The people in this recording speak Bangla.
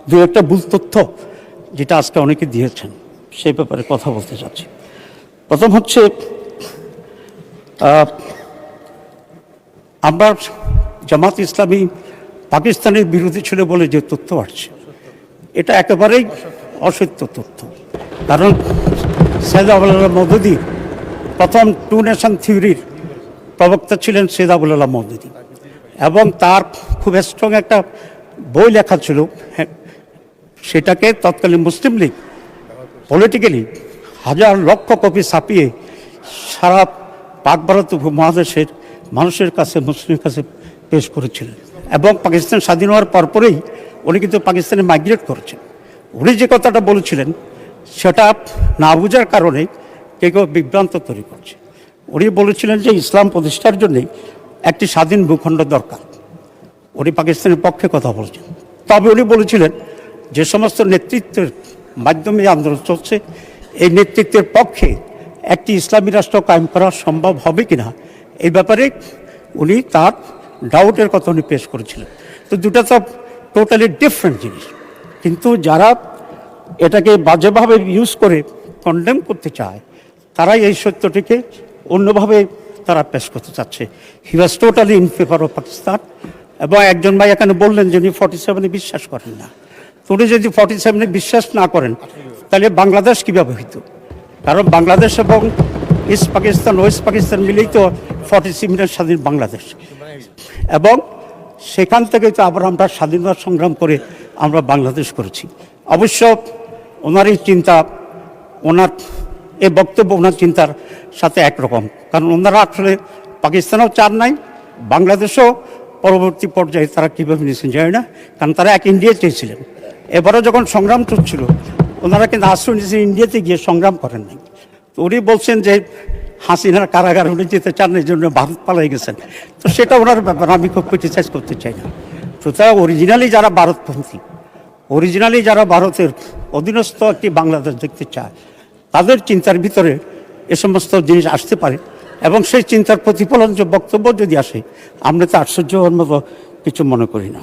দু একটা ভুল তথ্য যেটা আজকে অনেকে দিয়েছেন সেই ব্যাপারে কথা বলতে চাচ্ছি। প্রথম হচ্ছে আমরা জামাত ইসলামী পাকিস্তানের বিরোধী ছিল বলে যে তথ্য আসছে এটা একেবারেই অসত্য তথ্য। কারণ সৈয়দ আবুল আলা মওদুদী প্রথম টু নেশন থিওরির প্রবক্তা ছিলেন সৈয়দ আবুল আলা মওদুদী, এবং তার খুব স্ট্রং একটা বই লেখা ছিল, সেটাকে তৎকালীন মুসলিম লীগ পলিটিক্যালি হাজার লক্ষ কপি ছাপিয়ে সারা পাক ভারত উপমহাদেশের মানুষের কাছে, মুসলিমের কাছে পেশ করেছিলেন। এবং পাকিস্তান স্বাধীন হওয়ার পরপরেই উনি কিন্তু পাকিস্তানে মাইগ্রেট করেছেন। উনি যে কথাটা বলেছিলেন সেটা না বোঝার কারণে কেউ কেউ বিভ্রান্ত তৈরি করছে। উনি বলেছিলেন যে ইসলাম প্রতিষ্ঠার জন্যে একটি স্বাধীন ভূখণ্ড দরকার। উনি পাকিস্তানের পক্ষে কথা বলেছেন। তবে উনি বলেছিলেন যে সমস্ত নেতৃত্বের মাধ্যমে আন্দোলন চলছে, এই নেতৃত্বের পক্ষে একটি ইসলামী রাষ্ট্র কায়েম করা সম্ভব হবে কিনা এই ব্যাপারে উনি তার ডাউটের কথা উনি পেশ করেছিলেন। তো দুটা তো টোটালি ডিফারেন্ট জিনিস। কিন্তু যারা এটাকে বাজেভাবে ইউজ করে কন্ডেম করতে চায় তারাই এই সত্যটিকে অন্যভাবে তারা পেশ করতে চাচ্ছে। He was totally in favour of Pakistan. এবং একজন ভাই এখানে বললেন যে উনি 47-এ বিশ্বাস করেন না। তো উনি যদি 47-এ বিশ্বাস না করেন তাহলে বাংলাদেশ কীভাবে হইত? কারণ বাংলাদেশ এবং ইস্ট পাকিস্তান, ওয়েস্ট পাকিস্তান মিলেই তো 47-এর স্বাধীন বাংলাদেশ, এবং সেখান থেকে তো আবার আমরা স্বাধীনতা সংগ্রাম করে আমরা বাংলাদেশ করেছি। অবশ্য ওনার এই চিন্তা, ওনার এই বক্তব্য ওনার চিন্তার সাথে একরকম। কারণ ওনারা আসলে পাকিস্তানও চান নাই, বাংলাদেশও পরবর্তী পর্যায়ে তারা কীভাবে নিয়েছেন জানি না, কারণ তারা এক ইন্ডিয়া চেয়েছিলেন। এবারও যখন সংগ্রাম চলছিল ওনারা কিন্তু আশ্রয় নিয়েছেন, ইন্ডিয়াতে গিয়ে সংগ্রাম করেন নাই। তো উনি বলছেন যে হাসিনার কারাগার উনি যেতে চান, এই জন্য ভারত পালাই গেছেন। তো সেটা ওনার ব্যাপার, আমি খুব ক্রিটিসাইজ করতে চাই না। সুতরাং অরিজিনালি যারা ভারতপন্থী, অরিজিনালি যারা ভারতের অধীনস্থ একটি বাংলাদেশ দেখতে চায়, তাদের চিন্তার ভিতরে এ সমস্ত জিনিস আসতে পারে, এবং সেই চিন্তার প্রতিফলন যে বক্তব্য যদি আসে আমরা তো আশ্চর্য হওয়ার মতো কিছু মনে করি না।